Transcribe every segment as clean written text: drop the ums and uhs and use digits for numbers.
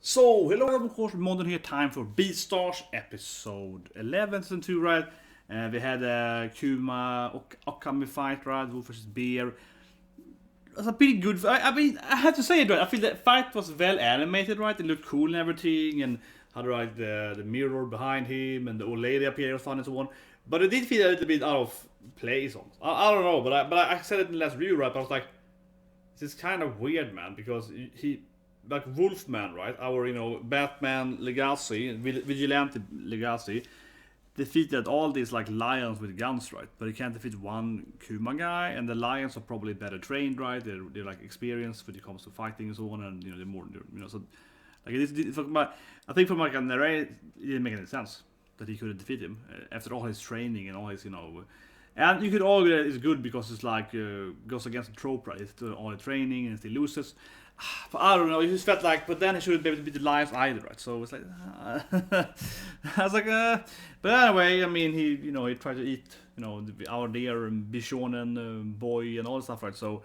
So, hello of course, modern here, time for Beastars episode 11 season 2, right? We had a Kuma Okami fight, right? Wolf versus Bear. It was a pretty good. I mean, I have to say it, right? I feel that fight was well animated, right? It looked cool and everything, and had right the mirror behind him, and the old lady appeared was fun and so on. But it did feel a little bit out of place. I don't know, but I said it in the last review, right? But I was like, this is kind of weird, man, because he like Wolfman, right? Our Batman Legacy, Vigilante Legacy, defeated all these like lions with guns, right? But he can't defeat one Kuma guy, and the lions are probably better trained, right? They're like experienced when it comes to fighting and so on, and they're more so like it's like I think from like a narrative, it didn't make any sense that he couldn't defeat him after all his training and all his and you could argue that it's good because it's like goes against the trope, right? It's all the training and he loses. But I don't know. It just felt like, but then he shouldn't be able to beat the lions either, right? So it's like, I was like, but anyway, I mean, he tried to eat, our dear Bishonen boy and all that stuff, right? So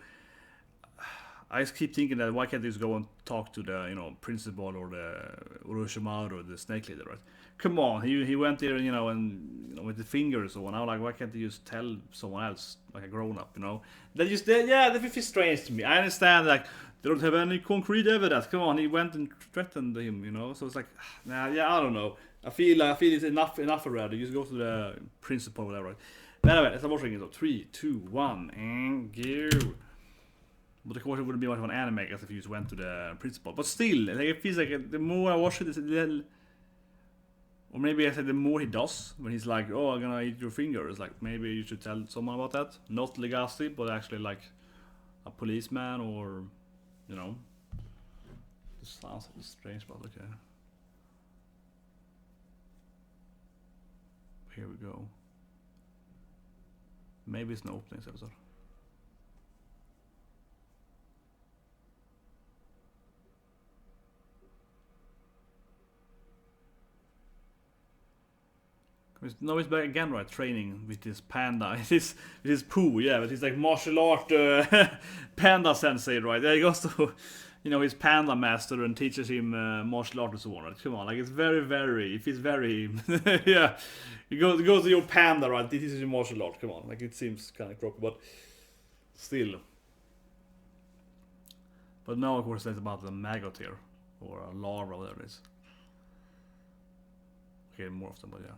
I just keep thinking that why can't they just go and talk to the principal or the Orochimaru or the snake leader, right? Come on, he went there, and with the fingers or now, like why can't they just tell someone else, like a grown up, That just that feels strange to me. I understand like they don't have any concrete evidence. Come on, he went and threatened him, So it's like, nah, yeah, I don't know. I feel it's enough already. Just go to the principal or whatever, right? But anyway, let's watch it. So 3, 2, 1, and go. But of course, it wouldn't be much of an anime as if you just went to the principal. But still, like, it feels like the more I watch it, it's a little. Or maybe I said the more he does, when he's like, oh, I'm gonna eat your finger. It's like, maybe you should tell someone about that. Not Legacy, but actually like a policeman or, This sounds strange, but okay. Here we go. Maybe it's an openings episode. No, he's back again, right? Training with his panda. With his poo, yeah, but he's like martial art panda sensei, right? There he goes to, his panda master and teaches him martial art and so on, right? Come on, like it's very, if he's very, yeah. You go to your panda, right? He teaches you martial art, come on. Like it seems kind of croppy, but still. But now, of course, it's about the maggot here, or a larva, whatever it is. Okay, more of them, but yeah.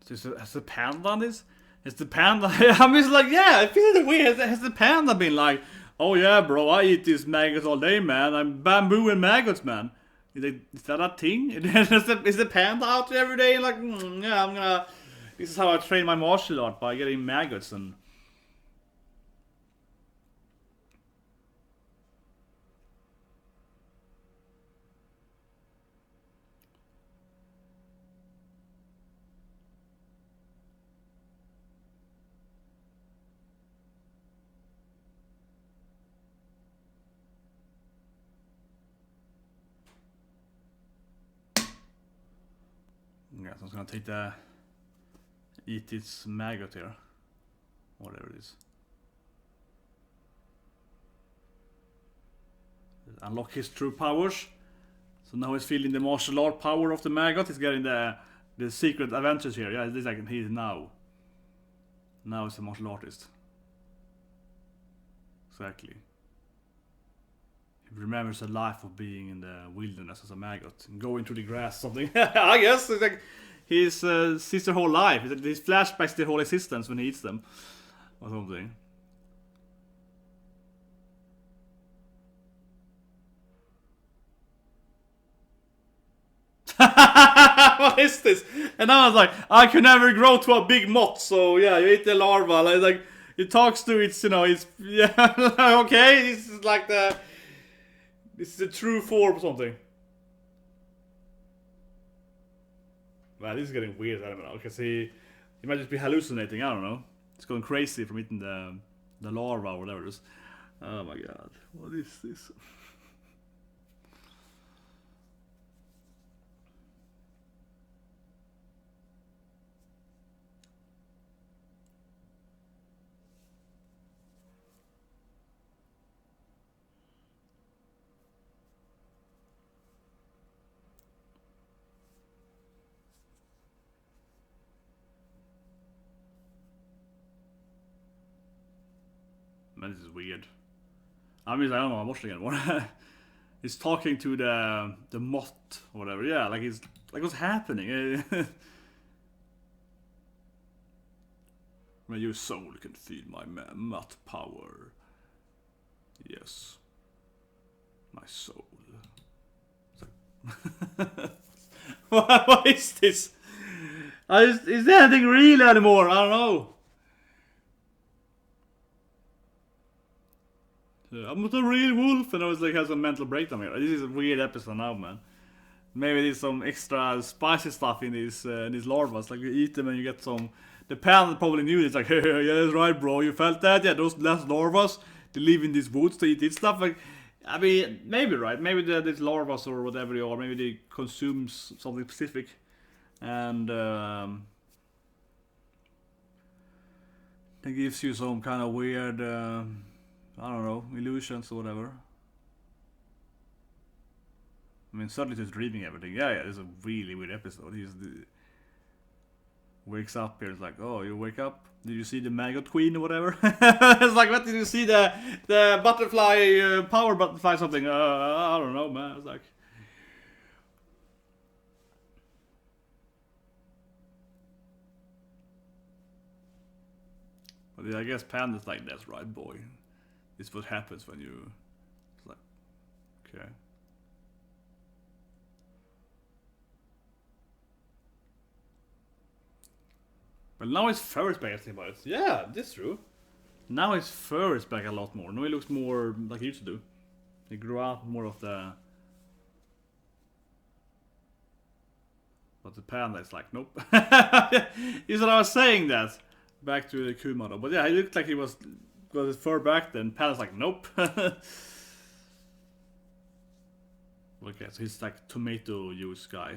Has the panda done this? Has the panda? I'm just like, yeah, I feel weird. Has the panda been like, oh yeah, bro, I eat these maggots all day, man. I'm bamboo and maggots, man. Is that a thing? Is the panda out there every day? Like, yeah, I'm gonna. This is how I train my martial art by getting maggots and. Yeah, so I'm gonna take eat its maggot here. Whatever it is. Unlock his true powers. So now he's feeling the martial art power of the maggot. He's getting the secret adventures here. Yeah, this like he's now. Now he's a martial artist. Exactly. He remembers the life of being in the wilderness as a maggot and going through the grass. Something. I guess it's like he sees their whole life. His flashbacks their whole existence when he eats them, or something. What is this? And I was like, I could never grow to a big moth, so yeah, you eat the larva. Like it talks to its, it's yeah, okay. This is like this is a true form or something. Man, this is getting weird. I don't know, because he might just be hallucinating. I don't know. It's going crazy from eating the larva or whatever it is. Oh my god, what is this? Man, this is weird. I mean, I don't know. I'm watching it anymore. He's talking to the moth or whatever. Yeah, like he's like, what's happening? When your soul can feel my moth power. Yes, my soul. Like, what is this? Is there anything real anymore? I don't know. I'm not a real wolf, and I was like, has a mental breakdown here. This is a weird episode now, man. Maybe there's some extra spicy stuff in these larvas. Like you eat them and you get some. The Panda probably knew this. Like, yeah, that's right, bro. You felt that? Yeah, those last larvas, they live in these woods to eat this stuff. Like, I mean, maybe right. Maybe these larvas or whatever they are. Maybe they consume something specific, and that gives you some kind of weird. I don't know, illusions or whatever. I mean, suddenly just dreaming everything. Yeah, it's a really weird episode. He just wakes up here. It's like, oh, you wake up. Did you see the maggot queen or whatever? It's like, what did you see the butterfly power butterfly something? I don't know, man. It's like. But yeah, I guess Panda's like, that's right, boy. This is what happens when you. It's like, okay. But now his fur is back, I think about it. Yeah, this is true. Now his fur is back a lot more. Now he looks more like he used to do. He grew out more of the. But the Panda is like, nope. Is what I was saying that. Back to the Kuma though. But yeah, he looked like he was got his fur back then. Panda's like, nope. Okay, so he's like tomato juice guy.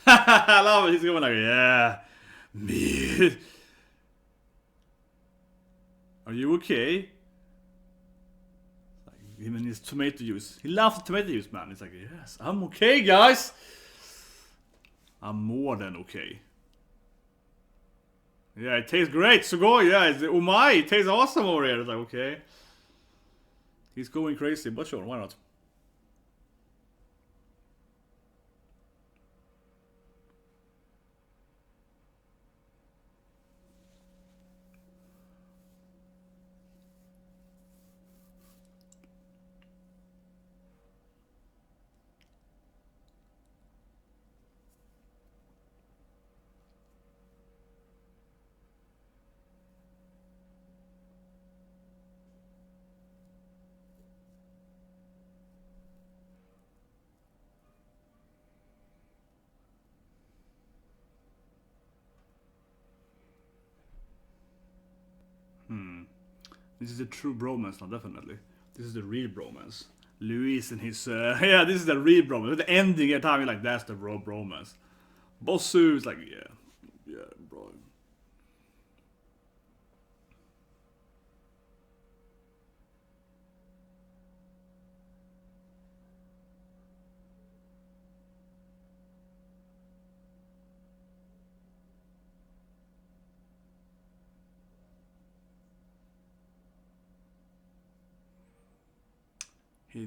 I love it. He's going like, yeah, me. Are you okay? Like, him and his tomato juice. He loves tomato juice, man. He's like, yes, I'm okay, guys. I'm more than okay. Yeah, it tastes great. Sugoi, yeah, it's umai. It tastes awesome over here. It's like, okay. He's going crazy, but sure, why not? This is the true bromance now, definitely. This is the real bromance. Luis and his, yeah, this is the real bromance. The ending every time you're like, that's the raw bromance. Bossu is like, yeah, bro.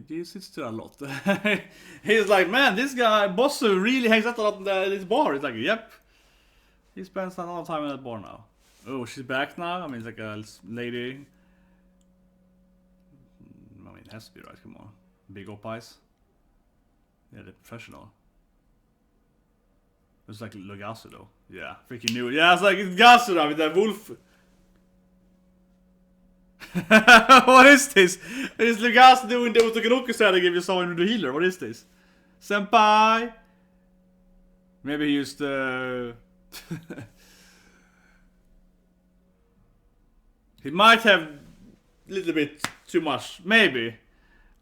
He sits there a lot. He's like, man, this guy, Bossu, really hangs out a lot in this bar. He's like, yep. He spends a lot of time in that bar now. Oh, she's back now? I mean, it's like a lady. I mean, it has to be right, come on. Big op eyes. Yeah, the professional. It's like Legosi though. Yeah, freaking knew it. Yeah, it's like Legosi with that wolf. What is this? Is Legosi doing the Otokanoku strategy if you saw him with the healer? What is this? Senpai? Maybe he used he might have a little bit too much. Maybe.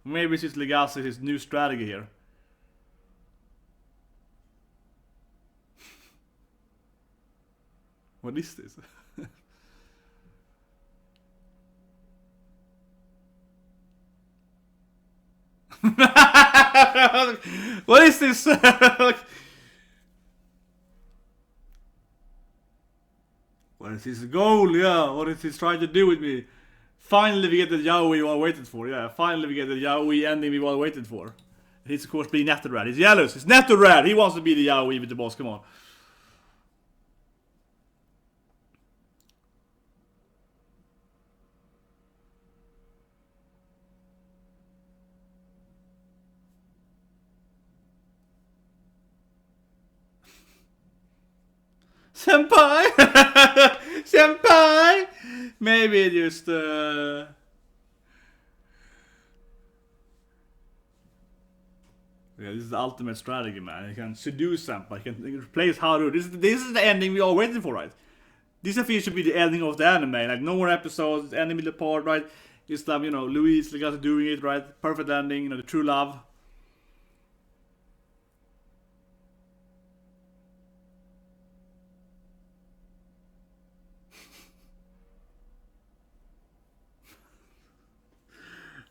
Maybe it's just Legosi, his new strategy here. What is this? What is this? What is his goal? Yeah, what is he trying to do with me? Finally we get the yaoi we all waited for. Yeah, finally we get the yaoi ending we all waited for. He's of course being Netherad. He's jealous. He's Netherad. He wants to be the yaoi with the boss. Come on. Senpai! Senpai! Maybe just yeah, this is the ultimate strategy, man. You can seduce Senpai, you can replace Haru. This is the ending we all waiting for, right? This I feel should be the ending of the anime. Like no more episodes, ending with the part, right? Just have, you know, Luis Legosi doing it, right? Perfect ending, you know, the true love.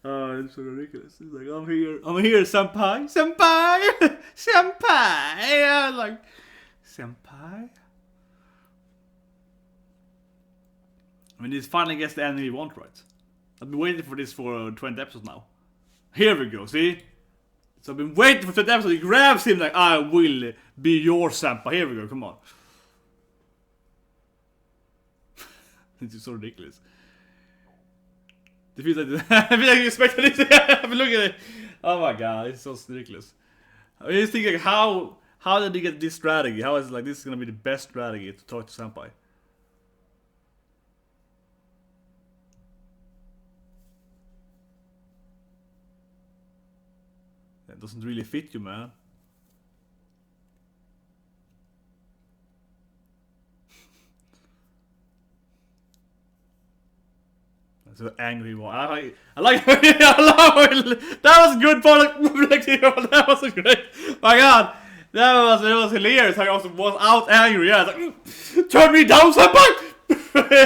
Oh, it's so ridiculous. It's like, I'm here, senpai, senpai, senpai. Yeah, like, senpai. I mean, this finally gets the ending we want, right? I've been waiting for this for 20 episodes now. Here we go, see? So I've been waiting for 20 episodes. He grabs him like, I will be your senpai. Here we go, come on. This is so ridiculous. It feels like I feel like you expected it. I've been looking at it. Oh my god, it's so ridiculous. I mean, just think like how did he get this strategy? How is it like this is gonna be the best strategy to talk to senpai? That doesn't really fit you, man. So angry one. I like that was good product. That was great. My god, it was hilarious. I was out angry. Yeah, like, turn me down, senpai.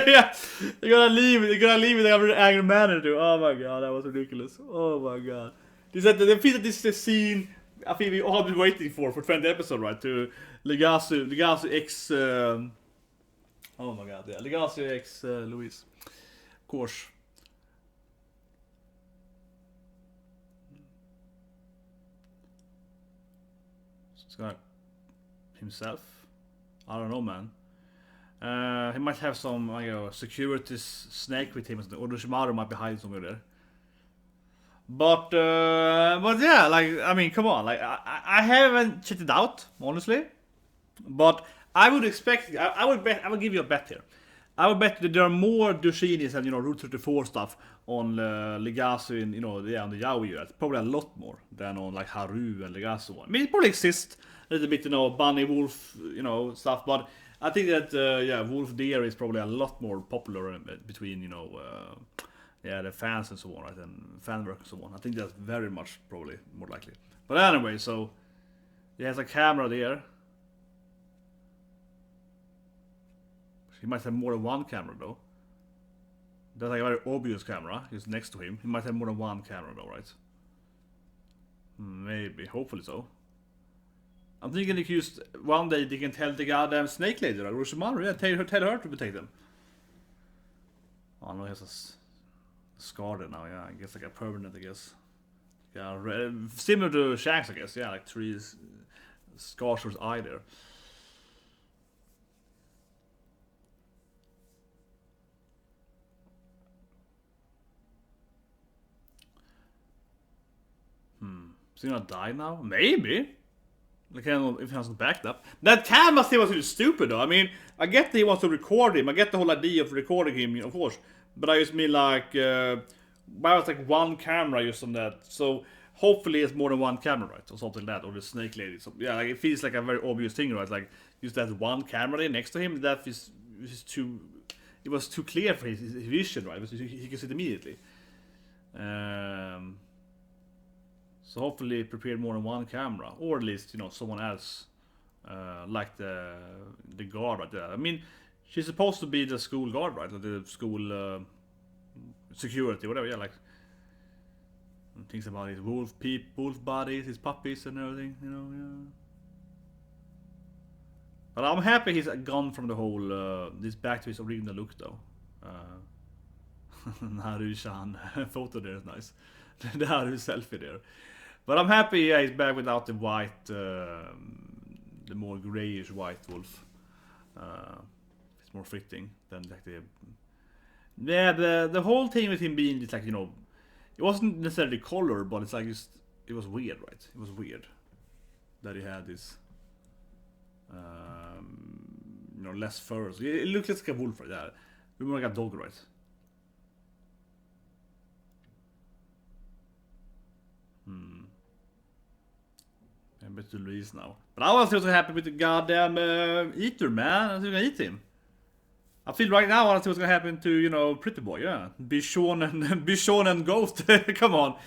Yeah, you're gonna leave with an angry manner too. Oh my god, that was ridiculous. Oh my god, this is the scene I think we all been waiting for 20 episodes, right? To Legosi X. Oh my god, yeah, Legosi X Luis, of course. Himself? I don't know, man. He might have some, I don't know, security snake with him, or Orochimaru might be hiding somewhere there. But yeah, like, I mean, come on, like, I haven't checked it out, honestly. But I would expect, I would give you a bet here. I would bet that there are more Dushinis and, you know, Route 34 stuff on Legosi and, you know, yeah, on the Yaoi. Probably a lot more than on, like, Haru and Legosi one. I mean, it probably exists a little bit, you know, bunny, wolf, you know, stuff. But I think that, yeah, wolf deer is probably a lot more popular between, you know, yeah, the fans and so on, right? And fan work and so on. I think that's very much probably more likely. But anyway, so he has a camera there. He might have more than one camera though. That's like a very obvious camera. He's next to him. He might have more than one camera though, right? Maybe, hopefully so. I'm thinking they used one day they can tell the goddamn snake lady, like Orochimaru, yeah, tell her to protect them. Oh no, he has a scar there now, yeah. I guess like a permanent, I guess. Yeah, similar to Shanks, I guess. Yeah, like 3 scars for his eye there. Is he gonna die now? Maybe. Like, if he hasn't backed up. That camera still was really stupid though. I mean, I get that he wants to record him. I get the whole idea of recording him, of course. But I just mean like, why was like one camera just on that? So hopefully it's more than one camera, right? Or something like that. Or the snake lady. So yeah, like it feels like a very obvious thing, right? Like just that one camera there next to him. That is too. It was too clear for his vision, right? He could see it immediately. So hopefully prepared more than one camera, or at least, you know, someone else, like the guard right there. I mean, she's supposed to be the school guard, right? Like the school security, whatever. Yeah, like And thinks about his wolf buddies, his puppies and everything, you know, yeah. But I'm happy he's gone from the whole, this back to his original look though. Naru-chan photo there is nice. The Haru selfie there. But I'm happy, yeah, he's back without the white, the more grayish white wolf. It's more fitting than like the... Yeah, the whole thing with him being just like, you know, it wasn't necessarily color, but it's like just, it was weird, right? It was weird that he had this, you know, less furs. It looks like a wolf right there. We more like a dog, right? I'm better Louise now. But I was so happy with the goddamn eater, man. I was gonna eat him. I feel right now I want to see what's gonna happen to, you know, Pretty Boy, yeah. Bichon and Ghost. Come on.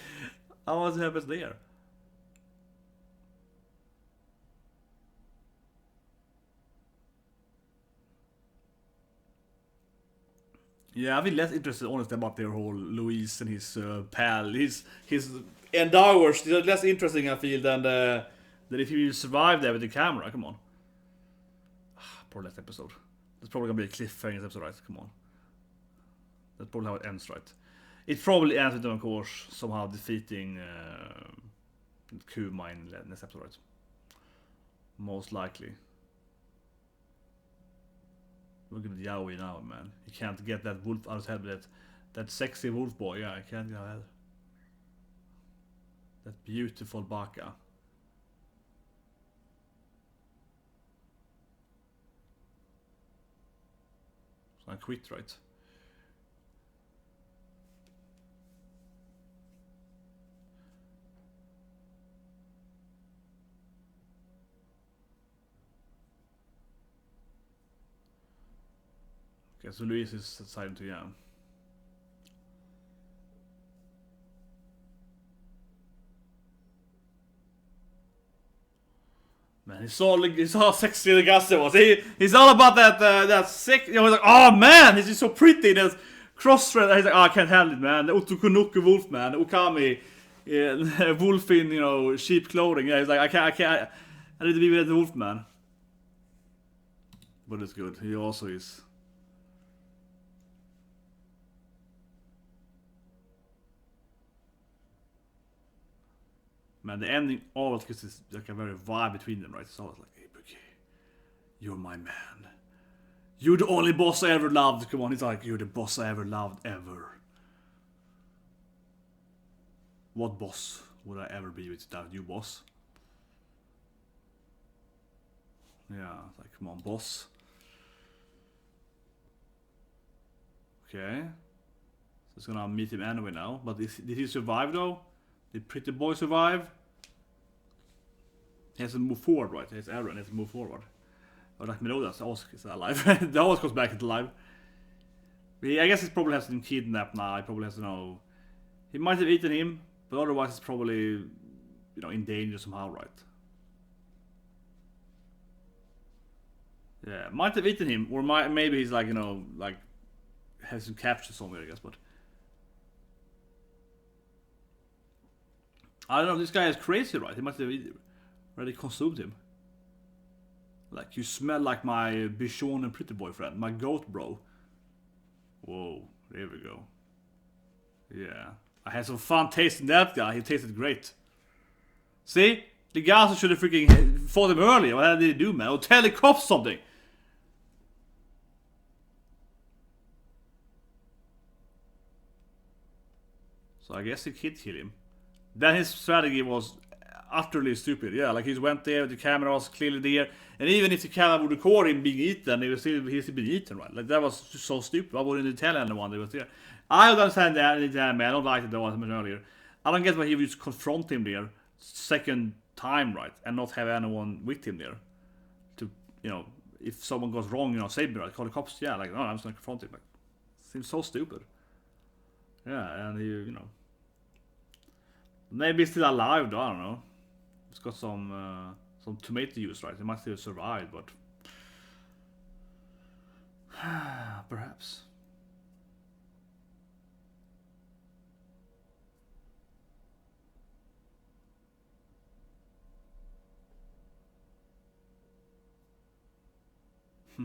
I was happy there. Yeah, I've been less interested, honestly, about their whole Louise and his pal, his endeavors. They're less interesting, I feel, than if he will survive there with the camera. Come on. Poor last episode. That's probably gonna be a cliffhanger episode, right? Come on. That's probably how it ends, right? It probably ends with them, of course, somehow defeating Kuma in the next episode, right? Most likely. Look at Yaoi now, man. He can't get that wolf out of his head with that sexy wolf boy. Yeah, I can't get out of his head. That beautiful baka. So I quit, right? Okay, so Luis is deciding to, yeah. Man, he saw how sexy the Legosi was. He's all about that sick. You know, he's like, oh man, he's just so pretty. There's cross-thread. He's like, oh, I can't handle it, man. The Otokunoku wolf, man. The Okami, yeah, wolf in, you know, sheep clothing. Yeah, he's like, I can't. I need to be with the wolf, man. But it's good. He also is. Man, the ending always gives this like a very vibe between them, right? It's always like, hey, Bookie, you're my man. You're the only boss I ever loved. Come on, he's like, you're the boss I ever loved, ever. What boss would I ever be with that? You boss? Yeah, like, come on, boss. Okay. So it's gonna meet him anyway now. But did he survive though? Did Pretty Boy survive? He has to move forward, right? He has arrow and he has to move forward. Or like Melodas also is alive. That always goes back into life. I guess he probably has been kidnapped now. He probably has to know. He might have eaten him, but otherwise it's probably, you know, in danger somehow, right? Yeah, might have eaten him, or maybe he's like, you know, like has him captured somewhere, I guess, but I don't know, this guy is crazy, right? He must have already consumed him. Like, you smell like my Bichon and Pretty Boyfriend, my goat bro. Whoa, there we go. Yeah, I had some fun tasting that guy, he tasted great. See? The guys should have freaking fought him earlier. What did he do, man? Or tell the cops something. So I guess he could kill him. Then his strategy was utterly stupid. Yeah, like he went there, the camera was clearly there, and even if the camera would record him being eaten, he's still being eaten, right? Like that was just so stupid. Why wouldn't he tell anyone that was there? I don't understand that in the anime. I don't like it though, as I mentioned earlier. I don't get why he would just confront him there second time, right, and not have anyone with him there to, you know, if someone goes wrong, you know, save me, right? Call the cops. Yeah, like no, I'm just gonna confront him. Like, seems so stupid. Yeah, and he, you know, maybe he's still alive though, I don't know. He's got some tomato juice, right? He might still survive, but perhaps.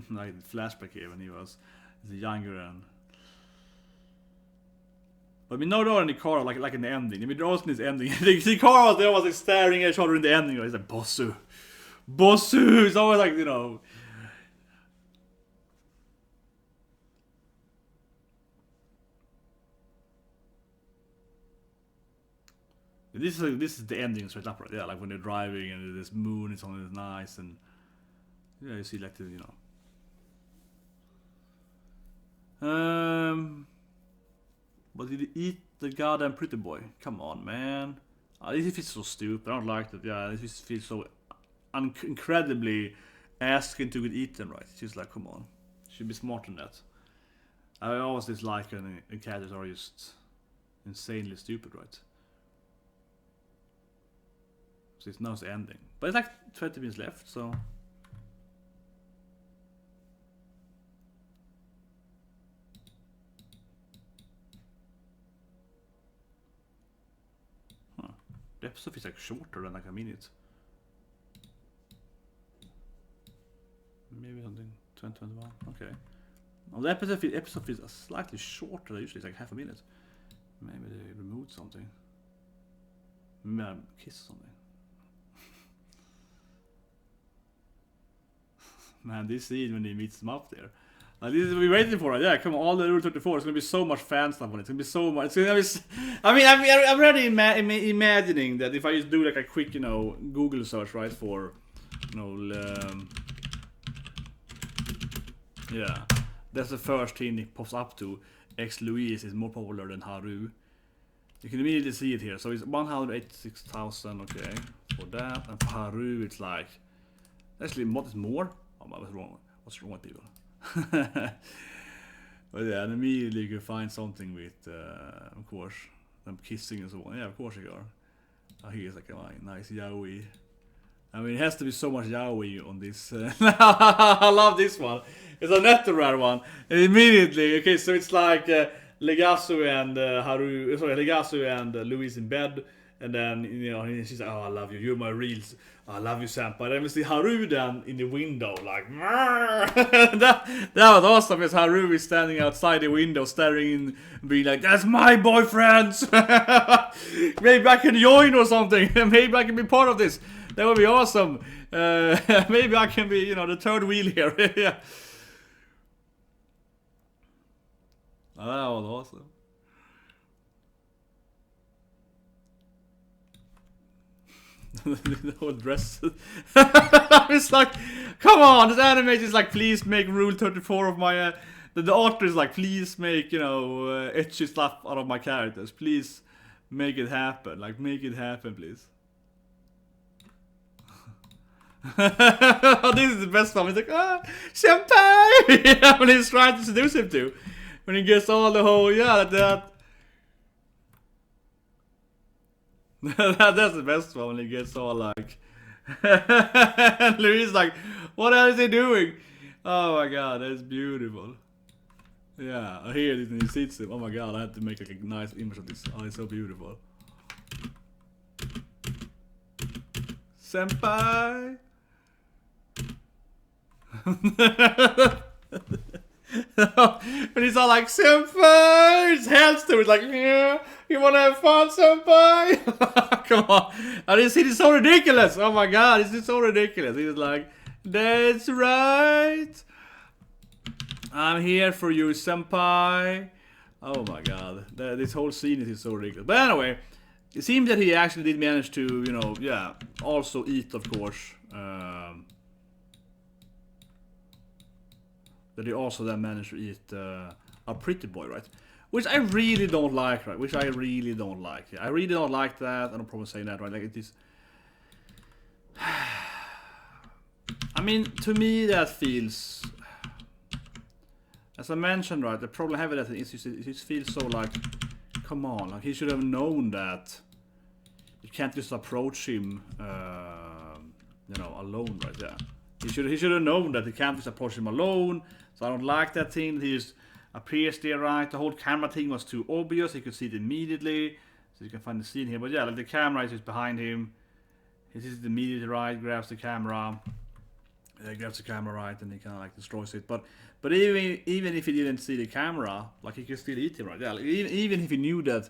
Like the flashback here when he was younger and. But I mean, no, in the car like in the ending. I mean, there was in this ending. The car was there was like staring at each other in the ending. He's like Bossu. It's always like, you know. This is the ending straight up, right? Yeah, like when they're driving and this moon is on, it's nice, and yeah, you see like the, you know. But did he eat the goddamn pretty boy? Come on, man. This feels so stupid. I don't like that. Yeah, this feels so incredibly asking to get eaten, right? It's just like, come on. Should be smarter than that. I always dislike when characters are just insanely stupid, right? So it's now it's ending. But it's like 20 minutes left, so. The episode is like shorter than like a minute. Maybe something 2021. Okay. Well, the episode is slightly shorter. Usually it's like half a minute. Maybe they removed something. Maybe I kissed something. Man, this scene when he meets them up there. Like, this is what we're waiting for, right? Yeah, come on, all the Rule 34. It's gonna be so much fan stuff on it. It's gonna be so much. It's gonna be. I mean, I'm already imagining that if I just do like a quick, you know, Google search, right, for, you know, yeah, that's the first thing it pops up to. Ex-Louise is more popular than Haru. You can immediately see it here. So it's 186,000, okay, for that, and for Haru it's like, actually, what is more? Oh, what's wrong? What's wrong with people? But yeah, and immediately you can find something with, of course, them kissing and so on. Yeah, of course you are. Oh, here's like a nice yaoi. I mean, it has to be so much yaoi on this. I love this one. It's a natural one. And immediately, okay, so it's like Legosi and Legosi and Louise in bed. And then, you know, she's like, oh, I love you. You're my reals. I love you, senpai. Then we see Haru then in the window, like, that was awesome. As Haru is standing outside the window, staring in, being like, that's my boyfriend. Maybe I can join or something. Maybe I can be part of this. That would be awesome. Maybe I can be, you know, the third wheel here. Yeah. Oh, that was awesome. The whole dress. It's like, come on, this anime is like, please make Rule 34 of my. The author is like, please make, you know, etchy stuff out of my characters. Please make it happen. Like, make it happen, please. This is the best one. He's like, senpai! When he's trying to seduce him to. When he gets all the whole, yeah, that. That's the best one, when he gets all like. And Louis like, what else is he doing? Oh my god, that's beautiful. Yeah, I hear this and he sees him. Oh my god, I had to make like a nice image of this. Oh, it's so beautiful. Senpai! And he's all like, senpai! His hands to it, like, yeah, you wanna have fun, senpai? Come on. And this is so ridiculous. Oh my god, this is so ridiculous. He's like, that's right. I'm here for you, senpai. Oh my god. This whole scene is so ridiculous. But anyway, it seems that he actually did manage to, you know, yeah, also eat, of course. That he also then managed to eat a pretty boy, right? Which I really don't like, right? Which I really don't like. Yeah, I really don't like that. I don't probably say that, right? Like, it is. I mean, to me, that feels. As I mentioned, right? The problem I have with that is it just feels so like. Come on, like he should have known that. You can't just approach him, you know, alone, right? Yeah. He should have known that he can't just approach him alone. So I don't like that thing. He just appears there, right? The whole camera thing was too obvious. You could see it immediately. So you can find the scene here. But yeah, like the camera is just behind him. He sees it immediately, right? Grabs the camera. grabs the camera right and he kind of like destroys it. But even if he didn't see the camera, like he could still eat him, right? Yeah, like, even if he knew that,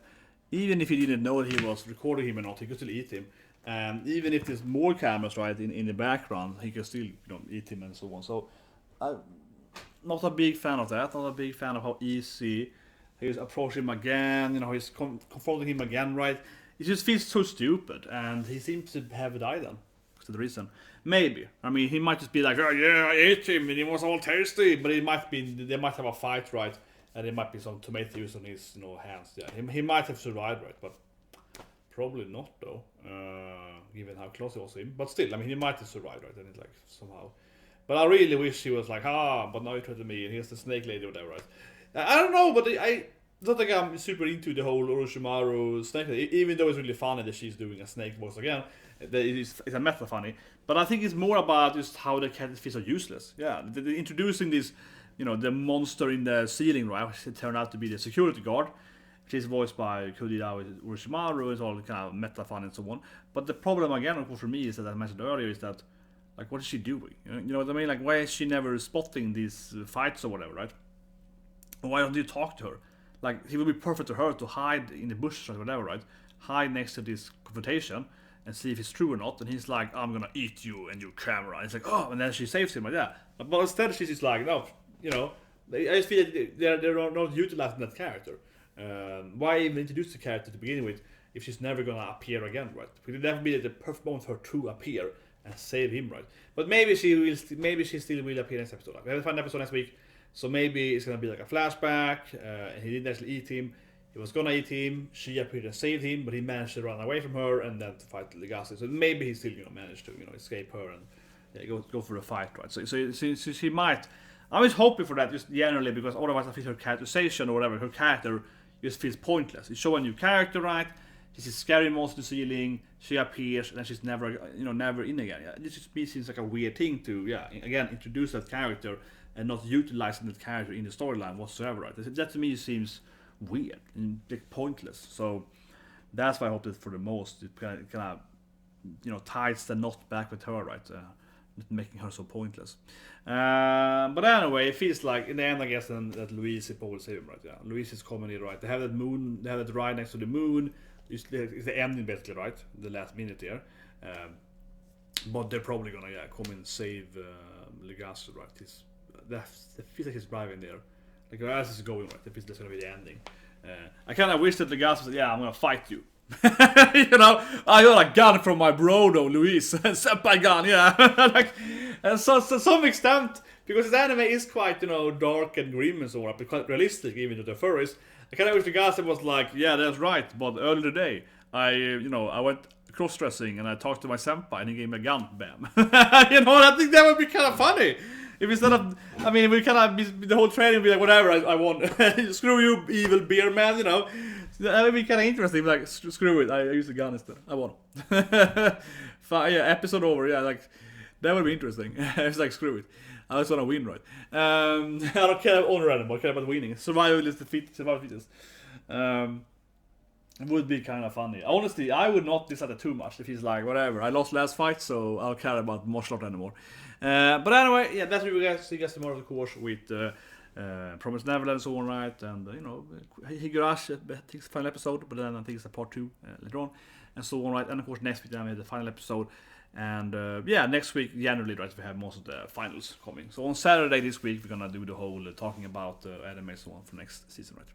even if he didn't know that he was recording him or not, he could still eat him. And even if there's more cameras right in the background, he could still eat him and so on. So not a big fan of that. Not a big fan of how easy he's approaching him again. He's confronting him again, right? It just feels so stupid, and he seems to have died then. The reason, maybe. I mean, he might just be like, oh yeah, I ate him and he was all tasty, but it might be they might have a fight, right? And there might be some tomatoes on his hands. Yeah, he might have survived, right? But probably not though, given how close he was to him. But still, I mean, he might have survived, right? And it's like somehow. But I really wish he was like, but now he tried to me and here's the snake lady or whatever, right? I don't know, but I don't think I'm super into the whole Orochimaru snake lady, even though it's really funny that she's doing a snake voice again. It's a meta funny, but I think it's more about just how the characters are useless. Yeah, they're introducing this, the monster in the ceiling, right? Which turned out to be the security guard, which is voiced by Kudida Orochimaru. It's all kind of meta fun and so on. But the problem again, of course, for me is that I mentioned earlier is that, like, what is she doing? You know what I mean? Like, why is she never spotting these fights or whatever, right? Why don't you talk to her? Like, it would be perfect to her to hide in the bushes or whatever, right? Hide next to this confrontation and see if it's true or not. And he's like, I'm gonna eat you and your camera. And it's like, oh, and then she saves him like that. But instead she's just like, no, I just feel like they're not utilizing that character. Why even introduce the character to begin with if she's never gonna appear again, right? It would never be the perfect moment for her to appear and save him, right? But maybe she still will appear next episode. Like, we have a fun episode next week, so maybe it's gonna be like a flashback, and he didn't actually eat him. He was gonna eat him, she appeared and saved him, but he managed to run away from her and then to fight Legosi. So maybe he still managed to escape her and go for the fight, right? So she might. I was hoping for that just generally, because otherwise I feel her characterization or whatever, her character just feels pointless. It's showing a new character, right? She's a scary monster in the ceiling, she appears and then she's never in again. Yeah, this just seems like a weird thing to again introduce that character and not utilizing that character in the storyline whatsoever, right? That to me seems weird and pointless. So that's why I hope that for the most it kind of ties the knot back with her, right? Making her so pointless. But anyway, it feels like in the end, I guess, then that Louise will save him, right? Yeah, Louise is comedy, right? They have that ride next to the moon. It's the ending basically, right? The last minute here. But they're probably gonna come and save Legosi, right? It feels like he's driving there. Like as it's going, right? It feels that's gonna be the ending. I kind of wish that Legosi said, "Yeah, I'm gonna fight you." I got a gun from my bro though, Luis. Senpai gun, yeah. Like, and so to some extent, because this anime is quite, dark and grim and so on, but quite realistic even to the furries. I kind of wish Legosi was like, yeah, that's right, but earlier today, I went cross-dressing and I talked to my senpai and he gave me a gun, bam. I think that would be kind of funny. If instead of, we kind of be the whole training would be like, whatever, I won. Screw you, evil beer man, That would be kind of interesting. Like, screw it, I use the gun instead. I won. Episode over. Yeah, like that would be interesting. It's like, screw it. I just want to win, right? I don't care about honor anymore. I care about winning. Survival is the fittest. It would be kind of funny. Honestly, I would not decide it too much if he's like, whatever. I lost last fight, so I don't care about martial art anymore. But anyway, yeah, that's what we guys see. Guys, tomorrow, of course, with. Promised Neverland and so on, right? And Higurashi, I think it's the final episode, but then I think it's a part 2 later on, and so on, right? And of course next week then we have the final episode, and next week generally, right, we have most of the finals coming. So on Saturday this week we're gonna do the whole talking about anime and so on for next season, right?